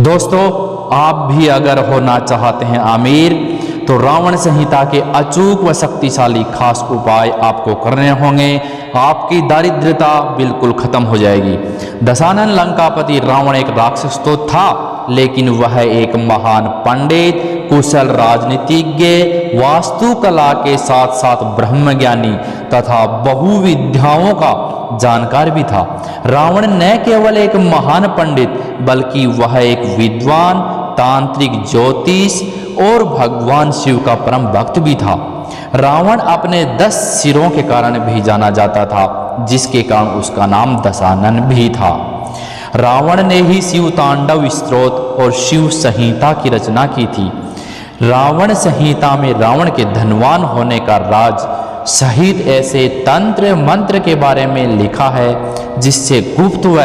दोस्तों, आप भी अगर होना चाहते हैं अमीर तो रावण संहिता के अचूक व शक्तिशाली खास उपाय आपको करने होंगे। आपकी दारिद्रता बिल्कुल खत्म हो जाएगी। दशानन लंकापति रावण एक राक्षस तो था, लेकिन वह एक महान पंडित, कुशल राजनीतिज्ञ, वास्तुकला के साथ साथ ब्रह्मज्ञानी तथा बहुविद्याओं का जानकार भी था। रावण न केवल एक महान पंडित बल्कि वह एक विद्वान, तांत्रिक, ज्योतिष और भगवान शिव का परम भक्त भी था। रावण अपने 10 सिरों के कारण भी जाना जाता था, जिसके कारण उसका नाम दशानन भी था। रावण ने ही शिव तांडव स्तोत्र और शिव संहिता की रचना की थी। रावण संहिता में रावण के धनवान होने का राज सहित ऐसे तंत्र मंत्र के बारे में लिखा है जिससे गुप्त व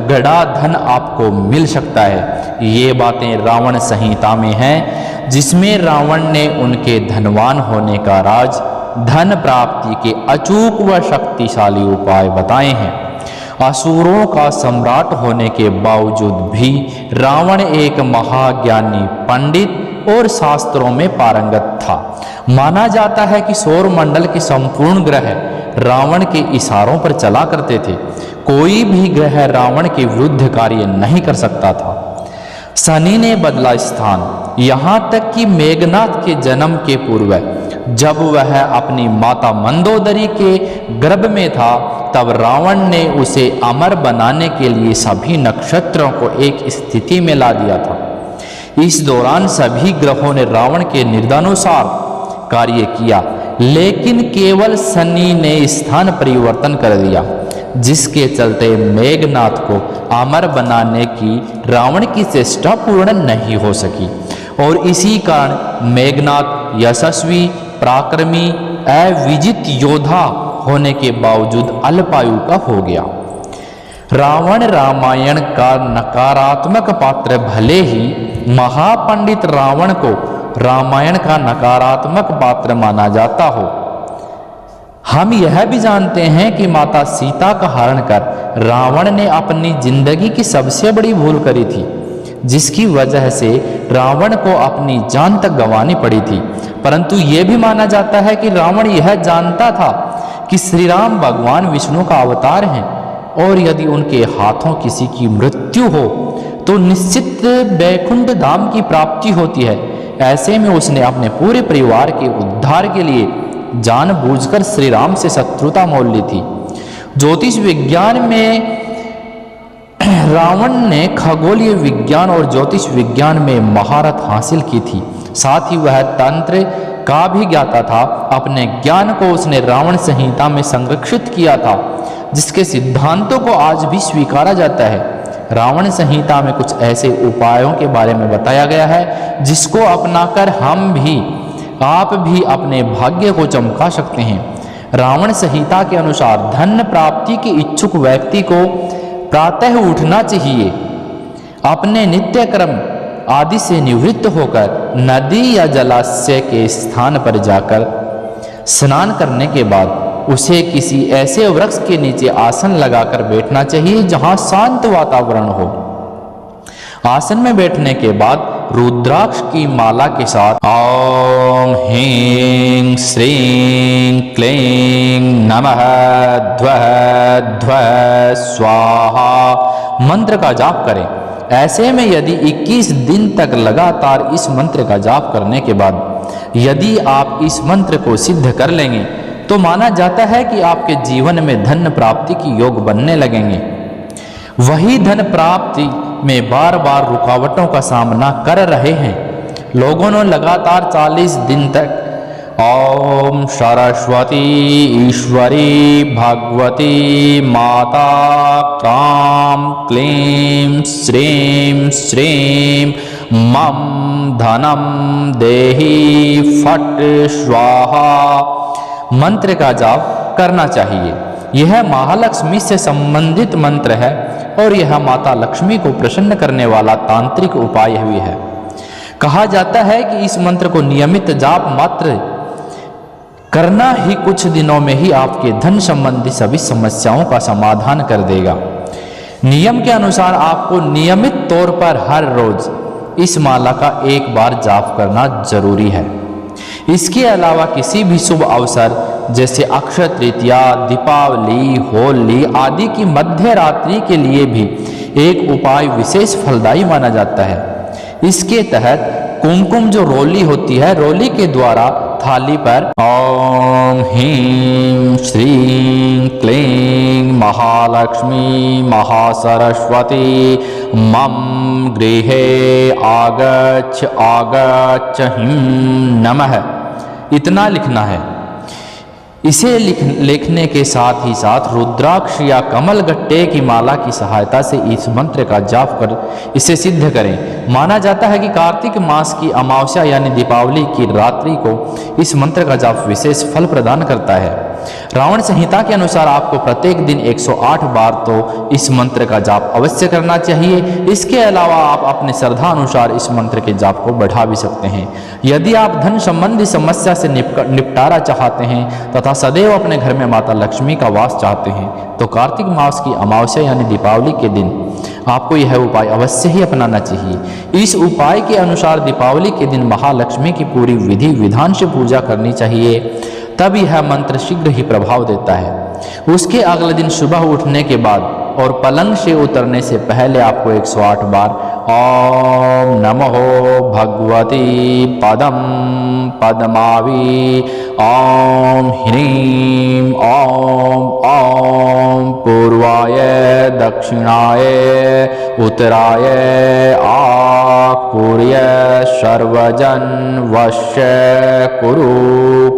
गड़ा धन आपको मिल सकता है। ये बातें रावण संहिता में हैं, जिसमें रावण ने उनके धनवान होने का राज, धन प्राप्ति के अचूक व शक्तिशाली उपाय बताए हैं। असुरों का सम्राट होने के बावजूद भी रावण एक महाज्ञानी पंडित और शास्त्रों में पारंगत था। माना जाता है कि सौर मंडल के संपूर्ण ग्रह रावण के इशारों पर चला करते थे। कोई भी ग्रह रावण के विरुद्ध कार्य नहीं कर सकता था। शनि ने बदला स्थान, यहाँ तक कि मेघनाथ के जन्म के पूर्व जब वह अपनी माता मंदोदरी के गर्भ में था, तब रावण ने उसे अमर बनाने के लिए सभी नक्षत्रों को एक स्थिति में ला दिया था। इस दौरान सभी ग्रहों ने रावण के निर्देशानुसार कार्य किया, लेकिन केवल शनि ने स्थान परिवर्तन कर दिया, जिसके चलते मेघनाथ को अमर बनाने की रावण की चेष्टा पूर्ण नहीं हो सकी और इसी कारण मेघनाथ यशस्वी, पराक्रमी, अविजित योद्धा होने के बावजूद अल्पायु का हो गया। रावण रामायण का नकारात्मक पात्र भले ही महापंडित रावण को रामायण का नकारात्मक पात्र माना जाता हो, हम यह भी जानते हैं कि माता सीता का हरण कर रावण ने अपनी जिंदगी की सबसे बड़ी भूल करी थी, जिसकी वजह से रावण को अपनी जान तक गंवानी पड़ी थी। परंतु यह भी माना जाता है कि रावण यह जानता था कि श्री राम भगवान विष्णु का अवतार हैं और यदि उनके हाथों किसी की मृत्यु हो तो निश्चित वैकुंठ धाम की प्राप्ति होती है। ऐसे में उसने अपने पूरे परिवार के उद्धार के लिए जानबूझकर श्री राम से शत्रुता मोल ली थी। ज्योतिष विज्ञान में रावण ने खगोलीय विज्ञान और ज्योतिष विज्ञान में महारत हासिल की थी। साथ ही वह तंत्र का भी ज्ञाता था। अपने ज्ञान को उसने रावण संहिता में संरक्षित किया था, जिसके सिद्धांतों को आज भी स्वीकारा जाता है। रावण संहिता में कुछ ऐसे उपायों के बारे में बताया गया है जिसको अपनाकर आप भी अपने भाग्य को चमका सकते हैं। रावण संहिता के अनुसार धन प्राप्ति के इच्छुक व्यक्ति को प्रातः उठना चाहिए। अपने नित्य कर्म आदि से निवृत्त होकर नदी या जलाशय के स्थान पर जाकर स्नान करने के बाद उसे किसी ऐसे वृक्ष के नीचे आसन लगाकर बैठना चाहिए जहां शांत वातावरण हो। आसन में बैठने के बाद रुद्राक्ष की माला के साथ ओम ह्रीं श्रीं क्लीं नमः ध्वः ध्वः स्वाहा मंत्र का जाप करें। ऐसे में यदि 21 दिन तक लगातार इस मंत्र का जाप करने के बाद यदि आप इस मंत्र को सिद्ध कर लेंगे तो माना जाता है कि आपके जीवन में धन प्राप्ति की योग बनने लगेंगे। वही धन प्राप्ति में बार बार रुकावटों का सामना कर रहे हैं लोगों ने लगातार 40 दिन तक ओम सरस्वती ईश्वरी भगवती माता क्रां क्लीं श्रीं श्रीं मम धनम देहि फट स्वाहा मंत्र का जाप करना चाहिए। यह महालक्ष्मी से संबंधित मंत्र है और यह माता लक्ष्मी को प्रसन्न करने वाला तांत्रिक उपाय भी है। कहा जाता है कि इस मंत्र को नियमित जाप मात्र करना ही कुछ दिनों में ही आपके धन संबंधी सभी समस्याओं का समाधान कर देगा। नियम के अनुसार आपको नियमित तौर पर हर रोज इस माला का एक बार जाप करना जरूरी है। इसके अलावा किसी भी शुभ अवसर जैसे अक्षय तृतीया, दीपावली, होली आदि की मध्य रात्रि के लिए भी एक उपाय विशेष फलदायी माना जाता है। इसके तहत कुमकुम जो रोली होती है, रोली के द्वारा थाली पर ओम ह्रीं श्रीं क्लीं महालक्ष्मी महासरस्वती मम गृहे आगच्छ आगच्छ ह्रीं नमः इतना लिखना है। इसे लिखने के साथ ही साथ रुद्राक्ष या कमल गट्टे की माला की सहायता से इस मंत्र का जाप कर इसे सिद्ध करें। माना जाता है कि कार्तिक मास की अमावस्या यानी दीपावली की रात्रि को इस मंत्र का जाप विशेष फल प्रदान करता है। रावण संहिता के अनुसार आपको प्रत्येक दिन 108 बार तो इस मंत्र का जाप अवश्य करना चाहिए। इसके अलावा आप अपने श्रद्धा अनुसार इस मंत्र के जाप को बढ़ा भी सकते हैं। यदि आप धन संबंधी समस्या से निपटारा चाहते हैं तथा सदैव अपने घर में माता लक्ष्मी का वास चाहते हैं तो कार्तिक मास की अमावस्या यानी दीपावली के दिन आपको यह उपाय अवश्य ही अपनाना चाहिए। इस उपाय के अनुसार दीपावली के दिन महालक्ष्मी की पूरी विधि विधान से पूजा करनी चाहिए, तब यह मंत्र शीघ्र ही प्रभाव देता है। उसके अगले दिन सुबह उठने के बाद और पलंग से उतरने से पहले आपको 108 बार ओम नमो भगवती पदम पद्मावी ओम ह्रीं ओम ओम पूर्वाय दक्षिणाय उत्तराय आपूर्य सर्वजन वश्य कुरु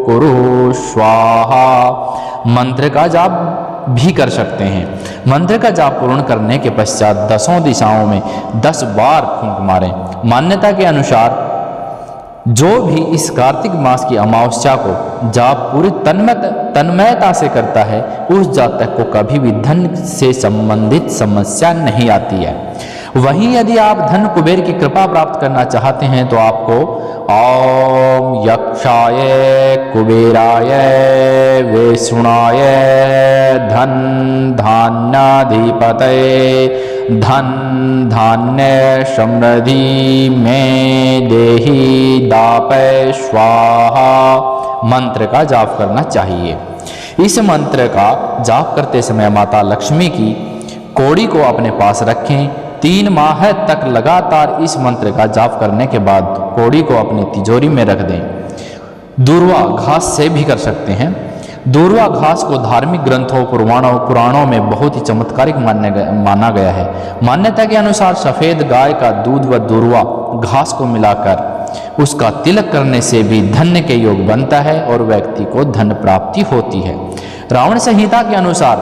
कुरु स्वाहा मंत्र का जाप भी कर सकते हैं। मंत्र का जाप पूर्ण करने के पश्चात 10 दिशाओं में 10 बार फूंक मारें। मान्यता के अनुसार जो भी इस कार्तिक मास की अमावस्या को जाप पूरी तन्मयता से करता है उस जातक को कभी भी धन से संबंधित समस्या नहीं आती है। वहीं यदि आप धन कुबेर की कृपा प्राप्त करना चाहते हैं तो आपको ओम यक्षाय कुबेराय वैष्णवाय धन धान्याधिपतये धन धान्य समृद्धि में देहि दापय स्वाहा मंत्र का जाप करना चाहिए। इस मंत्र का जाप करते समय माता लक्ष्मी की कौड़ी को अपने पास रखें। 3 माह तक लगातार इस मंत्र का जाप करने के बाद कौड़ी को अपनी तिजोरी में रख दें। दूर्वा घास से भी कर सकते हैं। दूर्वा घास को धार्मिक ग्रंथों पुराणों में बहुत ही चमत्कारिक माना गया है। मान्यता के अनुसार सफेद गाय का दूध व दूर्वा घास को मिलाकर उसका तिलक करने से भी धन्य के योग बनता है और व्यक्ति को धन प्राप्ति होती है। रावण संहिता के अनुसार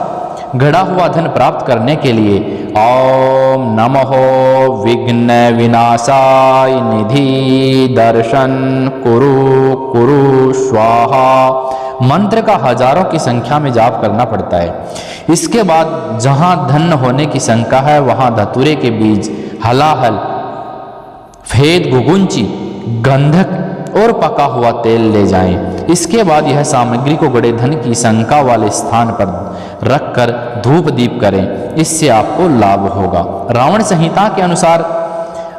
घड़ा हुआ धन प्राप्त करने के लिए ओम नमो विघ्न विनाशाय निधि दर्शन कुरु कुरु स्वाहा मंत्र का हजारों की संख्या में जाप करना पड़ता है। इसके बाद जहां धन होने की शंका है वहां धतूरे के बीज, हलाहल, फेद, गुगुंची, गंधक और पका हुआ तेल ले जाएं। इसके बाद यह सामग्री को बड़े धन की शंका वाले स्थान पर रखकर धूप दीप करें। इससे आपको लाभ होगा। रावण संहिता के अनुसार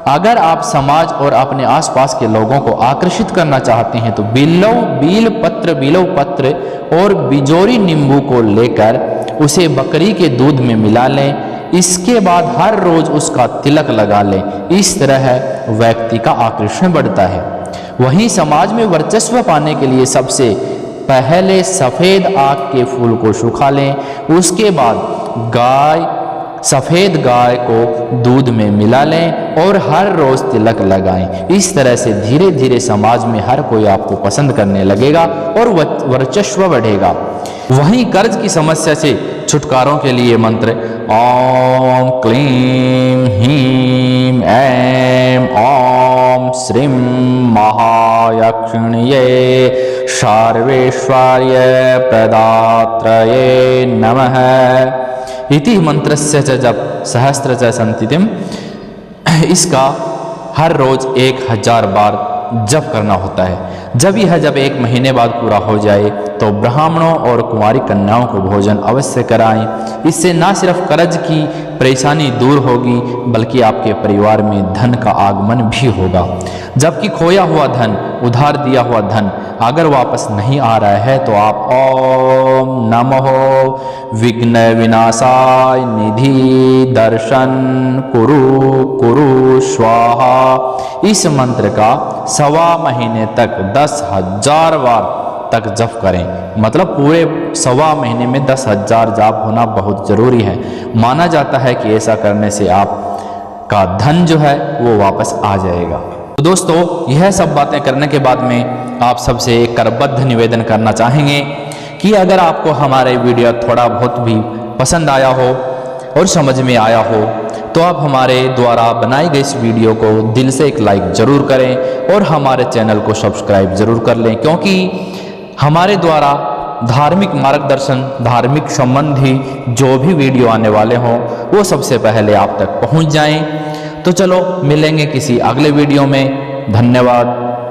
अगर आप समाज और अपने आसपास के लोगों को आकर्षित करना चाहते हैं तो बिलव पत्र और बिजोरी नींबू को लेकर उसे बकरी के दूध में मिला लें। इसके बाद हर रोज उसका तिलक लगा लें। इस तरह व्यक्ति का आकर्षण बढ़ता है। वहीं समाज में वर्चस्व पाने के लिए सबसे पहले सफ़ेद आक के फूल को सुखा लें। उसके बाद सफ़ेद गाय को दूध में मिला लें और हर रोज तिलक लगाएं। इस तरह से धीरे धीरे समाज में हर कोई आपको पसंद करने लगेगा और वर्चस्व बढ़ेगा। वहीं कर्ज की समस्या से छुटकारों के लिए मंत्र ओम क्लीं ह्रीं ऐं ओम श्रीं महायक्षिण्ये सर्वैश्वर्य प्रदात्रये नमः इति मंत्रस्य च जप सहस्त्र च संतितिम। इसका हर रोज 1000 बार जप करना होता है। जब 1 महीने बाद पूरा हो जाए तो ब्राह्मणों और कुंवारी कन्याओं को भोजन अवश्य कराएं। इससे न सिर्फ कर्ज की परेशानी दूर होगी बल्कि आपके परिवार में धन का आगमन भी होगा। जबकि खोया हुआ धन, उधार दिया हुआ धन अगर वापस नहीं आ रहा है तो आप ओम नमो विघ्न विनाशाय निधि दर्शन कुरु स्वाहा इस मंत्र का 1.25 महीने तक 10,000 बार तक जप करें। मतलब पूरे 1.25 महीने में 10,000 जाप होना बहुत ज़रूरी है। माना जाता है कि ऐसा करने से आपका धन जो है वो वापस आ जाएगा। तो दोस्तों, यह सब बातें करने के बाद में आप सबसे एक करबद्ध निवेदन करना चाहेंगे कि अगर आपको हमारे वीडियो थोड़ा बहुत भी पसंद आया हो और समझ में आया हो तो आप हमारे द्वारा बनाई गई इस वीडियो को दिल से एक लाइक ज़रूर करें और हमारे चैनल को सब्सक्राइब ज़रूर कर लें, क्योंकि हमारे द्वारा धार्मिक मार्गदर्शन, धार्मिक संबंधी जो भी वीडियो आने वाले हों वो सबसे पहले आप तक पहुंच जाएं। तो चलो मिलेंगे किसी अगले वीडियो में। धन्यवाद।